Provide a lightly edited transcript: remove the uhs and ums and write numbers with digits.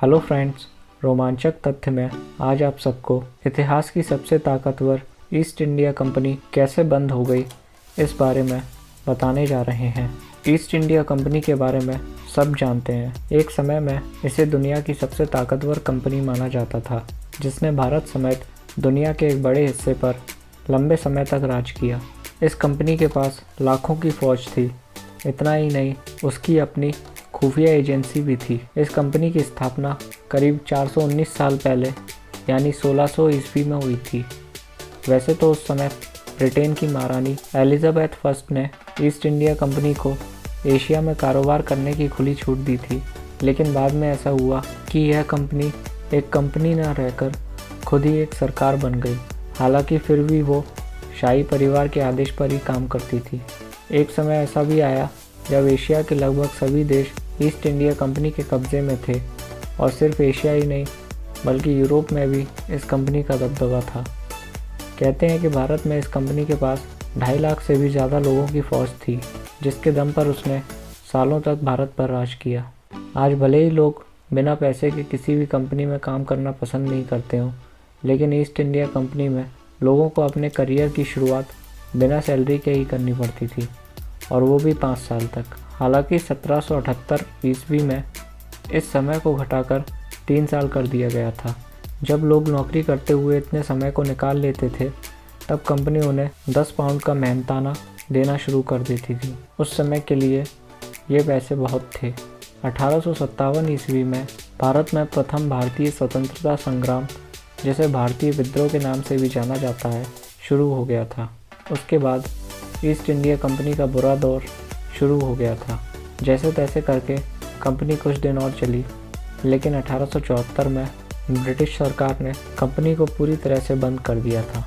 Hello friends, रोमांचक तथ्य में आज आप सबको इतिहास की सबसे ताकतवर ईस्ट इंडिया कंपनी कैसे बंद हो गई इस बारे में बताने जा रहे हैं। ईस्ट इंडिया कंपनी के बारे में सब जानते हैं। एक समय में इसे दुनिया की सबसे ताकतवर कंपनी माना जाता था, जिसने भारत समेत दुनिया के एक बड़े हिस्से पर लंबे समय तक राज किया। इस कंपनी के पास लाखों की फौज थी। इतना ही नहीं, उसकी अपनी खुफिया एजेंसी भी थी। इस कंपनी की स्थापना करीब 419 साल पहले यानी 1600 ईस्वी में हुई थी। वैसे तो उस समय ब्रिटेन की महारानी एलिजाबेथ फर्स्ट ने ईस्ट इंडिया कंपनी को एशिया में कारोबार करने की खुली छूट दी थी, लेकिन बाद में ऐसा हुआ कि यह कंपनी एक कंपनी न रहकर खुद ही एक सरकार बन गई। हालांकि फिर भी वो शाही परिवार के आदेश पर ही काम करती थी। एक समय ऐसा भी आया जब एशिया के लगभग सभी देश ईस्ट इंडिया कंपनी के कब्जे में थे, और सिर्फ एशिया ही नहीं बल्कि यूरोप में भी इस कंपनी का दबदबा था। कहते हैं कि भारत में इस कंपनी के पास 2.5 लाख से भी ज़्यादा लोगों की फ़ौज थी, जिसके दम पर उसने सालों तक भारत पर राज किया। आज भले ही लोग बिना पैसे के किसी भी कंपनी में काम करना पसंद नहीं करते हों, लेकिन ईस्ट इंडिया कंपनी में लोगों को अपने करियर की शुरुआत बिना सैलरी के ही करनी पड़ती थी, और वो भी 5 साल तक। हालांकि 1778 ईस्वी में इस समय को घटाकर 3 साल कर दिया गया था। जब लोग नौकरी करते हुए इतने समय को निकाल लेते थे, तब कंपनी उन्हें 10 पाउंड का मेहनताना देना शुरू कर देती थी। उस समय के लिए ये पैसे बहुत थे। 1857 ईस्वी में भारत में प्रथम भारतीय स्वतंत्रता संग्राम, जिसे भारतीय विद्रोह के नाम से भी जाना जाता है, शुरू हो गया था। उसके बाद ईस्ट इंडिया कंपनी का बुरा दौर शुरू हो गया था। जैसे तैसे करके कंपनी कुछ दिन और चली, लेकिन 1874 में ब्रिटिश सरकार ने कंपनी को पूरी तरह से बंद कर दिया था।